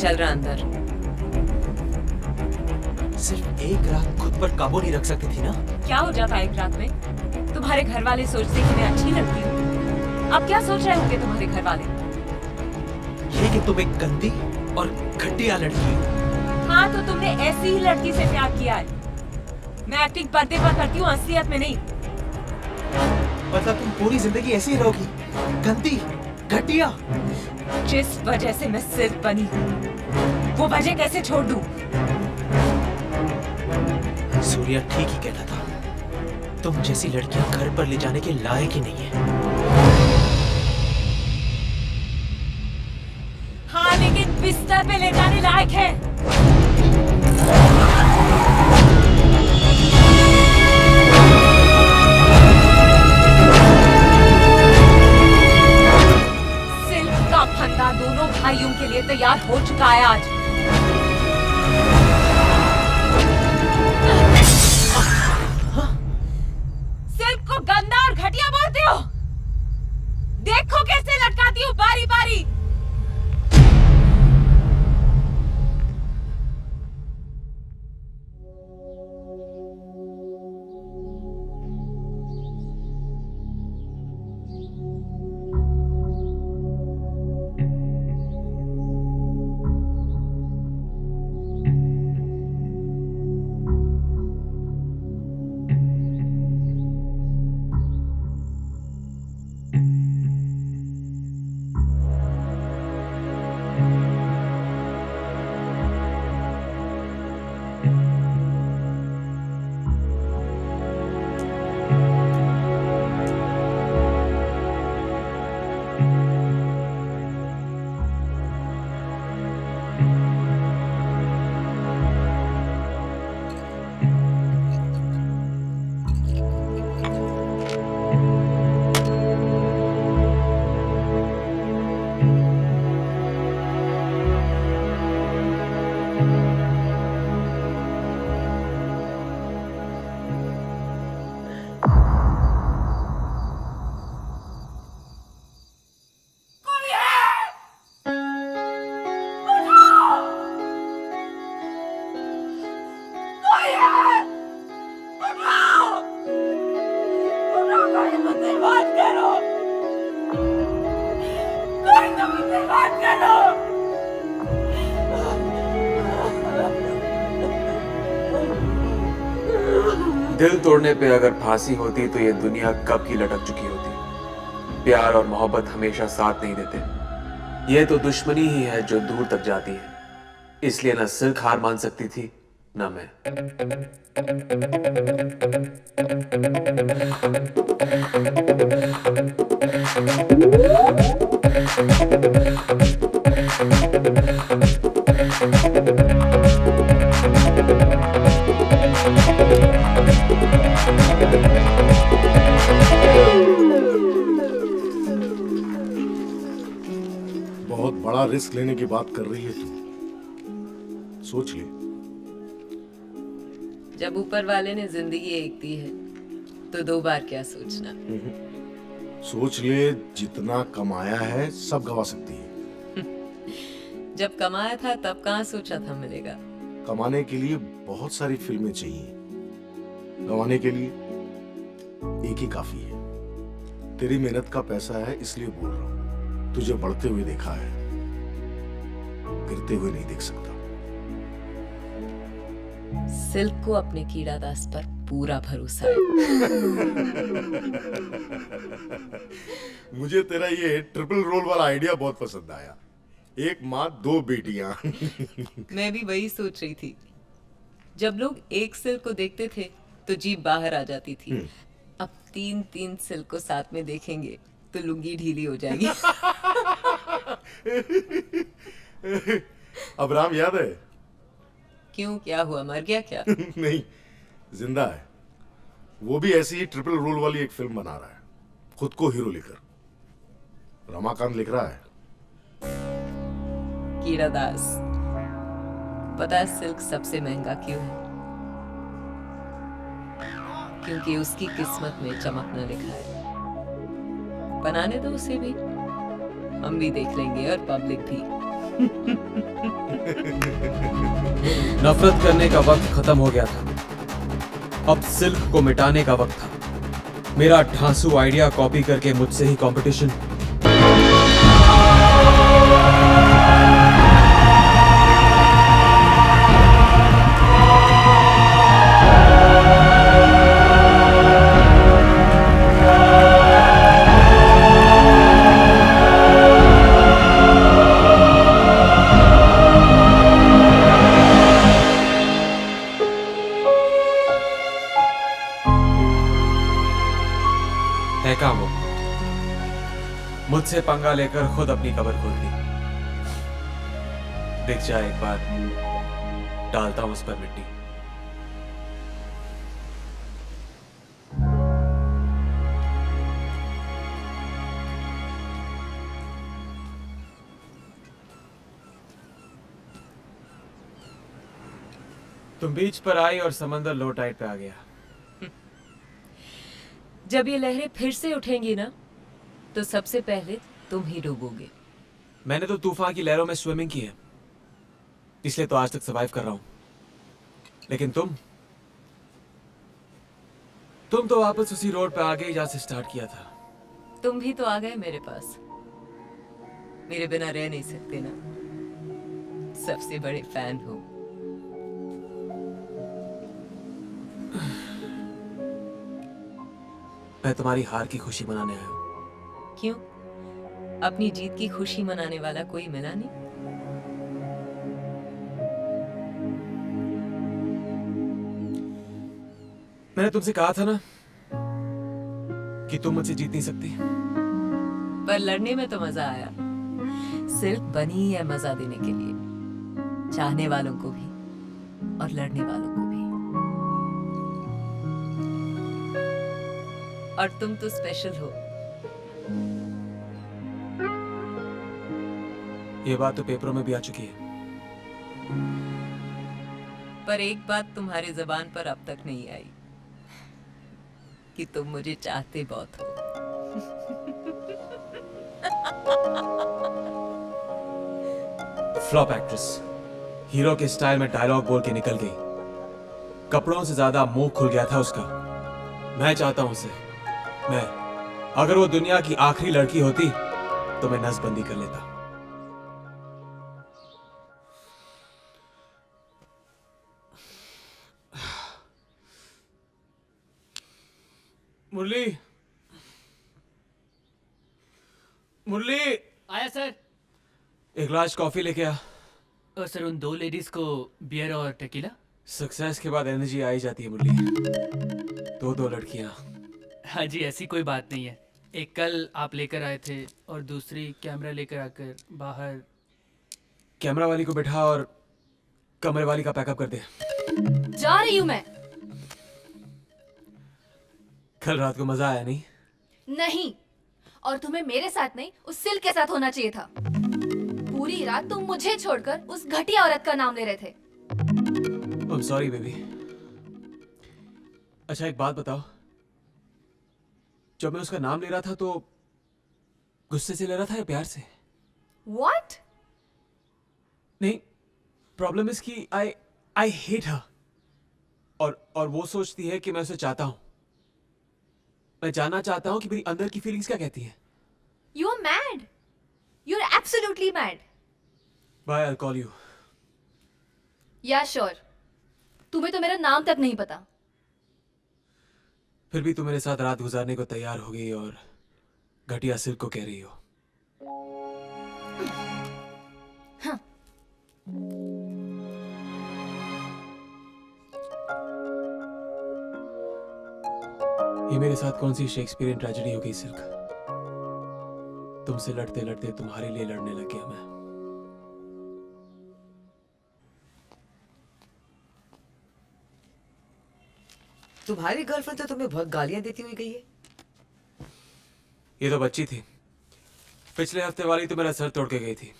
चल रहा अंदर। सिर्फ एक रात खुद पर काबू नहीं रख सकती थी ना? क्या हो जाता एक रात में? तुम्हारे घर वाले सोचते कि मैं अच्छी लगती हूँ। अब क्या सोच रहे होंगे तुम्हारे घर वाले? ये कि तुम एक गंदी और घटिया लड़की हो। हाँ, तो तुमने ऐसी ही लड़की से प्यार किया है। मैं एक्टिंग पर्दे पर करती हूँ, असलियत में नहीं। मतलब तुम पूरी जिंदगी ऐसी ही रहोगी, गंदी, घटिया? जिस वजह से मैं सिर्फ बनी हूँ, वो वजह कैसे छोड़ दूँ? सूर्या ठीक ही कहता था, तुम जैसी लड़कियां घर पर ले जाने के लायक ही नहीं है। हाँ, लेकिन बिस्तर पे ले जाने लायक है। सिल्क का फंदा दोनों भाइयों के लिए तैयार हो चुका है आज। सिल्क को गंदा और घटिया बोलते हो? देखो कैसे लटकाती हूँ बारी बारी। दिल तोड़ने पे अगर फांसी होती तो ये दुनिया कब की लटक चुकी होती। प्यार और मोहब्बत हमेशा साथ नहीं देते। ये तो दुश्मनी ही है जो दूर तक जाती है। इसलिए न सिल्क हार मान सकती थी, न मैं। बहुत बड़ा रिस्क लेने की बात कर रही है तू, सोच ले। जब ऊपर वाले ने जिंदगी एक दी है तो दो बार क्या सोचना। सोच ले, जितना कमाया है सब गवा सकती है। जब कमाया था तब कहाँ सोचा था मिलेगा। कमाने के लिए बहुत सारी फिल्में चाहिए, गंवाने के लिए एक ही काफी है। तेरी मेहनत का पैसा है इसलिए बोल रहा हूं। तुझे बढ़ते हुए देखा है, गिरते हुए नहीं देख सकता। सिल्क को अपने कीड़ा दास पर पूरा भरोसा है। मुझे तेरा ये ट्रिपल रोल वाला आइडिया बहुत पसंद आया। एक माँ दो बेटियां। मैं भी वही सोच रही थी। जब लोग एक सिल्क को देखते थे तो जीभ बाहर आ जाती थी। अब तीन तीन सिल्क को साथ में देखेंगे तो लुंगी ढीली हो जाएगी। अब राम याद है? क्यों, क्या हुआ, मर गया क्या? नहीं, जिंदा है। वो भी ऐसी ही ट्रिपल रोल वाली एक फिल्म बना रहा है, खुद को हीरो लेकर। रमाकांत लिख रहा है। कीड़ा दास, पता है सिल्क सबसे महंगा क्यों है? क्योंकि उसकी किस्मत में चमक न लिखा है। बनाने दो उसे भी, हम भी देख लेंगे और पब्लिक भी। नफरत करने का वक्त खत्म हो गया था, अब सिल्क को मिटाने का वक्त था। मेरा ढांसू आइडिया कॉपी करके मुझसे ही कंपटीशन। है काम वो मुझसे पंगा लेकर खुद अपनी कब्र खोद दी। दिख जाए एक बार, डालता हूं उस पर मिट्टी। तुम बीच पर आई और समंदर लो टाइड पे आ गया। जब ये लहरें फिर से उठेंगी ना, तो सबसे पहले तुम ही डूबोगे। मैंने तो तूफान की लहरों में स्विमिंग की है, इसलिए तो आज तक सरवाइव कर रहा हूं। लेकिन तुम तो वापस उसी रोड पे आ गए जहां से स्टार्ट किया था। तुम भी तो आ गए मेरे पास। मेरे बिना रह नहीं सकते ना, सबसे बड़े फैन हो। मैं तुम्हारी हार की खुशी मनाने आया हूं। क्यों? अपनी जीत की खुशी मनाने वाला कोई मिला नहीं? मैंने तुमसे कहा था ना कि तुम मुझसे जीत नहीं सकती। पर लड़ने में तो मजा आया। सिर्फ बनी है मजा देने के लिए, चाहने वालों को भी और लड़ने वालों को भी। और तुम तो स्पेशल हो। ये बात तो पेपरों में भी आ चुकी है। पर एक बात तुम्हारी जबान पर अब तक नहीं आई कि तुम मुझे चाहते बहुत हो। फ्लॉप एक्ट्रेस, हीरो के स्टाइल में डायलॉग बोल के निकल गई। कपड़ों से ज्यादा मुंह खुल गया था उसका। मैं चाहता हूं उसे, मैं अगर वो दुनिया की आखिरी लड़की होती तो मैं नसबंदी कर लेता। मुरली, मुरली, आया सर। एक ग्लास कॉफी लेके आ। और सर उन 2 लेडीज को बियर और टेकीला। सक्सेस के बाद एनर्जी आ ही जाती है मुरली। दो लड़कियां। हाँ जी, ऐसी कोई बात नहीं है। एक कल आप लेकर आए थे और दूसरी कैमरा लेकर आकर बाहर। कैमरा वाली को बैठा और कमरे वाली का पैकअप कर दे। जा रही हूँ मैं। कल रात को मजा आया नहीं? नहीं, और तुम्हें मेरे साथ नहीं उस सिल्क के साथ होना चाहिए था। पूरी रात तुम मुझे छोड़कर उस घटिया औरत का नाम ले रहे थे। I'm sorry baby. अच्छा एक बात बताओ, जब मैं उसका नाम ले रहा था तो गुस्से से ले रहा था या प्यार से? What? नहीं, प्रॉब्लम इज कि I hate her। और वो सोचती है कि मैं उसे चाहता हूं। मैं जानना चाहता हूं कि मेरी अंदर की फीलिंग्स क्या कहती हैं। You are mad. You are absolutely mad. Bye, I'll call you। Yeah, sure. तुम्हें तो मेरा नाम तक नहीं पता। फिर भी तुम मेरे साथ रात गुजारने को तैयार हो गई और घटिया सिल्क को कह रही हो। हाँ। ये मेरे साथ कौन सी शेक्सपियरियन ट्रेजेडी हो गई सिल्क? तुमसे लड़ते लड़ते तुम्हारे लिए लड़ने लग गया मैं। तुम्हारी गर्लफ्रेंड तो तुम्हें बहुत गालियां देती हुई गई है। ये तो बच्ची थी। पिछले हफ्ते वाली तो मेरा सर तोड़ के गई थी।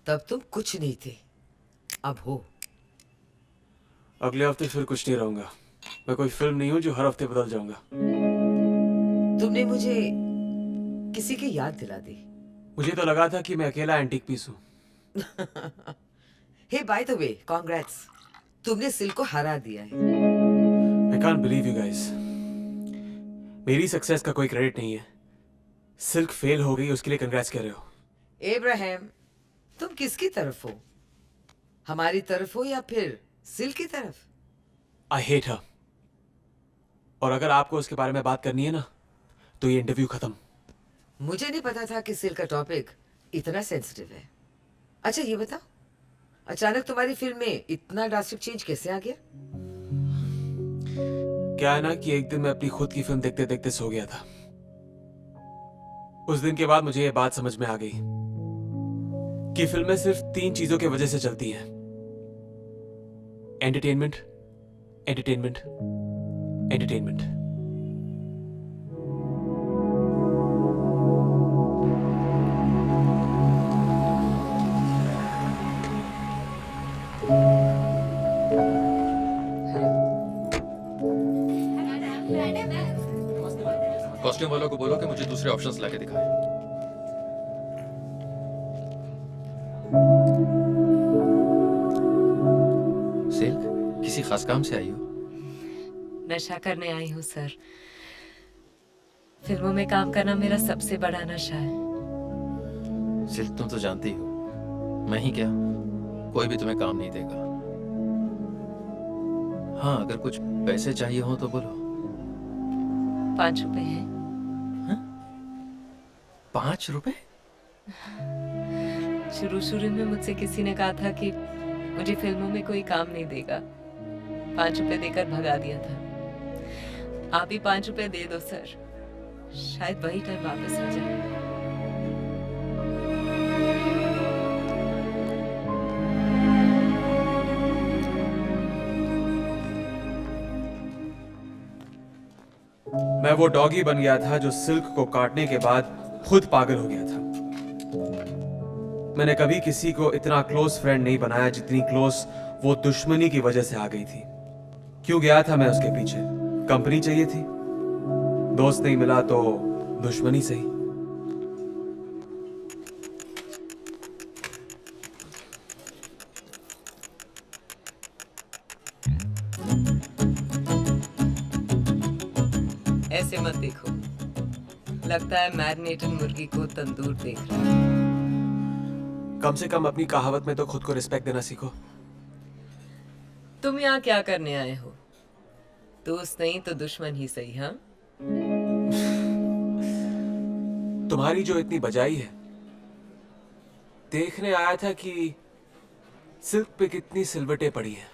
तब तुम कुछ नहीं थे, अब हो। अगले हफ्ते फिर कुछ नहीं रहूंगा। मैं कोई फिल्म नहीं हूं जो हर हफ्ते बदल जाऊंगा। तुमने मुझे किसी की याद दिला दी। मुझे तो लगा था कि मैं अकेला एंटीक पीस हूं, हे बाय द वे, कांग्रेट्स, तुमने सिल्क को हरा दिया है। I can't believe you guys. मेरी सक्सेस का कोई क्रेडिट नहीं है। सिल्क फेल हो गई, उसके लिए कंग्रेट्स कह रहे हो? इब्राहिम, तुम किसकी तरफ हो? हमारी तरफ हो या फिर सिल्क की तरफ? I hate her. और अगर आपको उसके बारे में बात करनी है ना, तो ये इंटरव्यू खत्म। मुझे नहीं पता था कि सिल्क का टॉपिक इतना सेंसिटिव है। अच्छा ये बताओ, अचानक तुम्हारी फिल्म में इतना ड्रास्टिक चेंज कैसे आ गया? क्या है ना कि एक दिन मैं अपनी खुद की फिल्म देखते देखते सो गया था। उस दिन के बाद मुझे ये बात समझ में आ गई कि फिल्में सिर्फ 3 चीजों की वजह से चलती हैं: एंटरटेनमेंट, एंटरटेनमेंट, एंटरटेनमेंट। कॉस्ट्यूम वालों को बोलो कि मुझे दूसरे ऑप्शंस लाके दिखाएं। सिल्क, किसी खास काम से आई हो? नशा करने आई हूँ सर। फिल्मों में काम करना मेरा सबसे बड़ा नशा है। सिल्क, तुम तो जानती हो मैं ही क्या, कोई भी तुम्हें काम नहीं देगा। हाँ, अगर कुछ पैसे चाहिए हो तो बोलो। 5 रुपए हैं। 5 रुपए? शुरू शुरू में मुझसे किसी ने कहा था कि मुझे फिल्मों में कोई काम नहीं देगा। 5 रुपए देकर भगा दिया था। आप ही 5 रुपए दे दो सर, शायद वही टाइम वापस आ जाए। मैं वो डॉगी बन गया था जो सिल्क को काटने के बाद खुद पागल हो गया था। मैंने कभी किसी को इतना क्लोज फ्रेंड नहीं बनाया जितनी क्लोज वो दुश्मनी की वजह से आ गई थी। क्यों गया था मैं उसके पीछे? कंपनी चाहिए थी। दोस्त नहीं मिला तो दुश्मनी सही। ऐसे मत देखो, लगता है मैरिनेटेड मुर्गी को तंदूर देख रहा है। कम से कम अपनी कहावत में तो खुद को रिस्पेक्ट देना सीखो। तुम यहाँ क्या करने आए हो? दोस्त नहीं तो दुश्मन ही सही। हाँ, तुम्हारी जो इतनी बजाई है, देखने आया था कि सिल्क पे कितनी सिलवटें पड़ी हैं।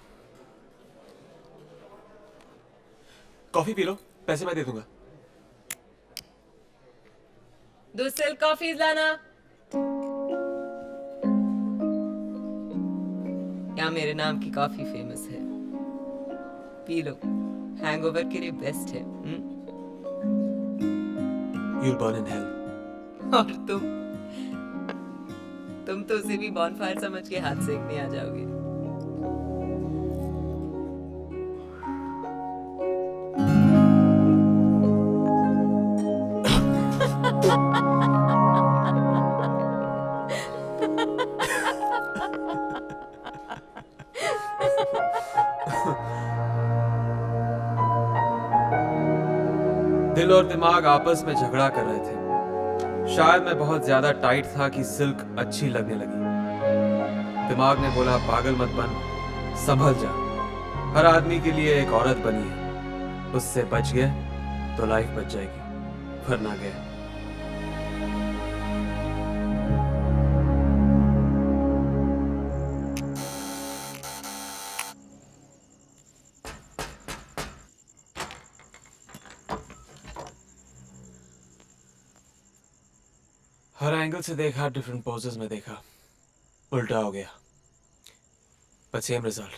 कॉफी पी लो, पैसे मैं दे दूंगा। 2 सिल्क कॉफीज लाना। यहाँ मेरे नाम की कॉफी फेमस है, पी लो, हैंगओवर के लिए बेस्ट है। You'll burn in hell. और तुम तो उसे भी बॉनफायर समझ के हाथ सेकने आ जाओगे। दिल और दिमाग आपस में झगड़ा कर रहे थे। शायद मैं बहुत ज्यादा टाइट था कि सिल्क अच्छी लगने लगी। दिमाग ने बोला पागल मत बन, संभल जा, हर आदमी के लिए एक औरत बनी है, उससे बच गए तो लाइफ बच जाएगी, वरना गए। हर एंगल से देखा, डिफरेंट पोजेस में देखा, उल्टा हो गया, बट सेम रिजल्ट।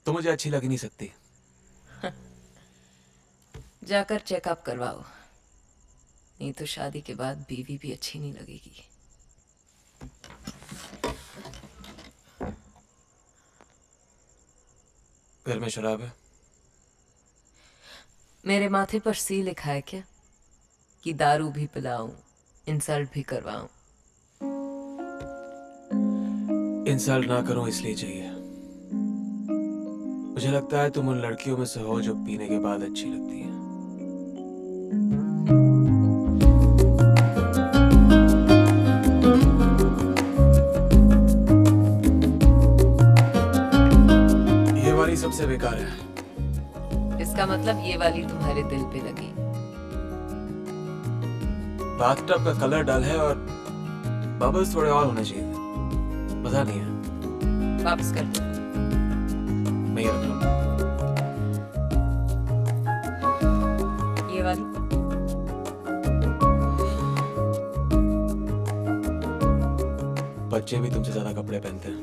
तो मुझे अच्छी लग ही नहीं सकती। जाकर चेकअप करवाओ, नहीं तो शादी के बाद बीवी भी अच्छी नहीं लगेगी। घर में शराब है? मेरे माथे पर सी लिखा है क्या कि दारू भी पिलाऊं, इंसल्ट भी करवाऊं? इंसल्ट ना करूं इसलिए चाहिए। मुझे लगता है तुम उन लड़कियों में से हो जो पीने के बाद अच्छी लगती है। ये वाली सबसे बेकार है। इसका मतलब ये वाली तुम्हारे दिल पे लगी। बाथटब का कलर डल है और बबल्स थोड़े और होने चाहिए थे। मजा नहीं है। वापस कर दो। मैं ये रख लूं। ये वाली बच्चे भी तुमसे ज्यादा कपड़े पहनते हैं।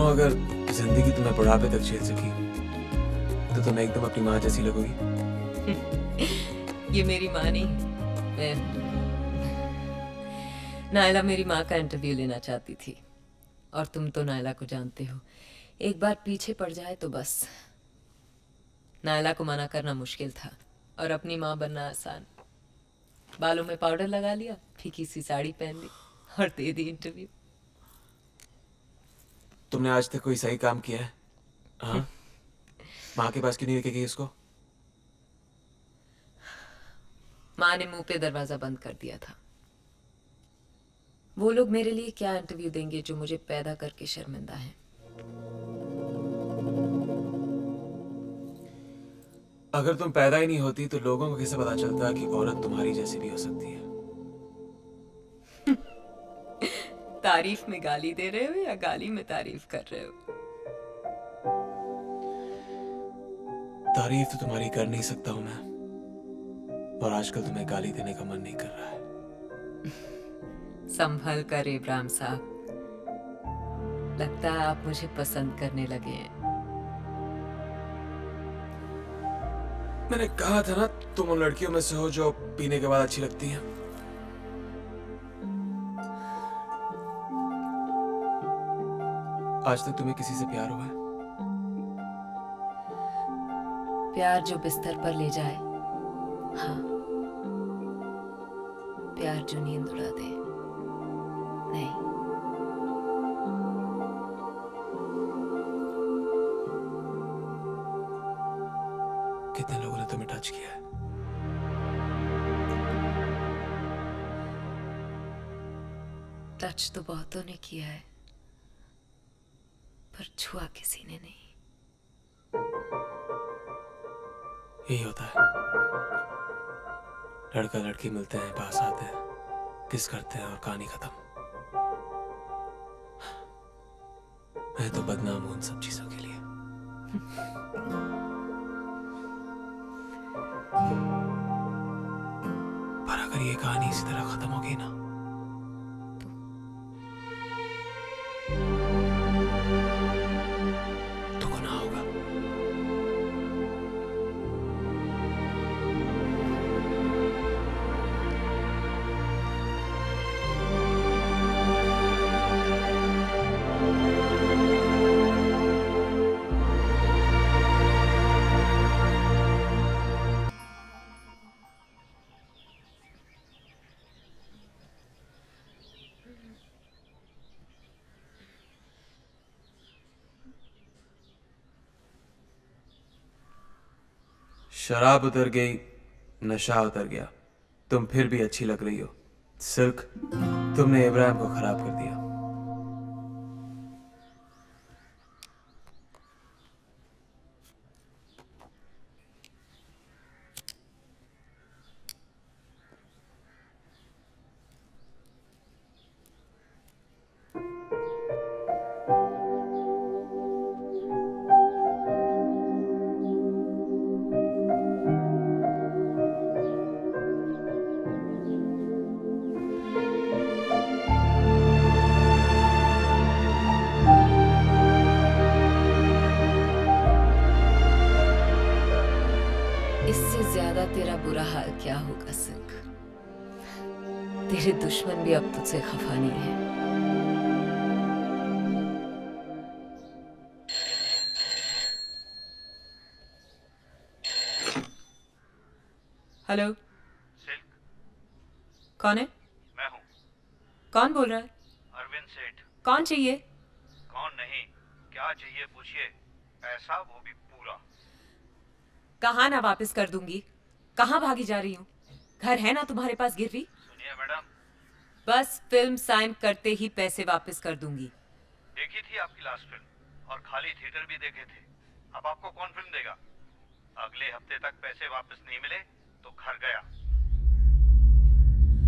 अगर जिंदगी तुम्हें बुढ़ापे तक झेल सकी तो तुम एकदम अपनी माँ जैसी लगोगी। ये मेरी माँ नहीं है। नायला मेरी माँ का इंटरव्यू लेना चाहती थी और तुम तो नायला को जानते हो, एक बार पीछे पड़ जाए तो बस। नायला को मना करना मुश्किल था और अपनी माँ बनना आसान। बालों में पाउडर लगा लिया, फीकी सी साड़ी पहन ली और दे दी इंटरव्यू। तुमने आज तक कोई सही काम किया है? हाँ? माँ के पास क्यों नहीं लेके गई उसको? माँ ने मुंह पे दरवाजा बंद कर दिया था। वो लोग मेरे लिए क्या इंटरव्यू देंगे जो मुझे पैदा करके शर्मिंदा है। अगर तुम पैदा ही नहीं होती तो लोगों को कैसे पता चलता कि औरत तुम्हारी जैसी भी हो सकती है? तारीफ में गाली दे रहे हो या गाली में तारीफ कर रहे हो? तारीफ तो तुम्हारी कर नहीं सकता हूं मैं, और आजकल तुम्हें गाली देने का मन नहीं कर रहा है। संभल कर इब्राहिम साहब, लगता है आप मुझे पसंद करने लगे हैं। मैंने कहा था ना तुम उन लड़कियों में से हो जो पीने के बाद अच्छी लगती हैं। आज तक तुम्हें किसी से प्यार हुआ है? प्यार जो बिस्तर पर ले जाए, हाँ। प्यार जो नींद उड़ा दे, नहीं। कितने लोगों ने तुम्हें टच किया है? टच तो बहुतों ने किया है, पर छुआ किसी ने नहीं। यही होता है, लड़का लड़की मिलते हैं, पास आते हैं, किस करते हैं और कहानी खत्म। मैं तो बदनाम हूं उन सब चीजों के लिए। पर अगर ये कहानी इसी तरह खत्म होगी ना, तो गुनाह होगा। शराब उतर गई, नशा उतर गया, तुम फिर भी अच्छी लग रही हो। सिल्क, तुमने इब्राहिम को खराब कर दिया। इससे ज्यादा तेरा बुरा हाल क्या होगा सिल्क? तेरे दुश्मन भी अब तुझसे खफा नहीं है। हेलो, सिल्क, कौन है? मैं हूँ कौन बोल रहा है? अरविंद सेठ। कौन चाहिए? कौन नहीं, क्या चाहिए पूछिए। पैसा वो भी पूरा। कहाँ ना वापस कर दूंगी? कहाँ भागी जा रही हूँ? घर है ना तुम्हारे पास गिरवी? सुनिए मैडम, बस फिल्म साइन करते ही पैसे वापस कर दूंगी। देखी थी आपकी लास्ट फिल्म और खाली थिएटर भी देखे थे। अब आपको कौन फिल्म देगा? अगले हफ्ते तक पैसे वापस नहीं मिले तो घर गया।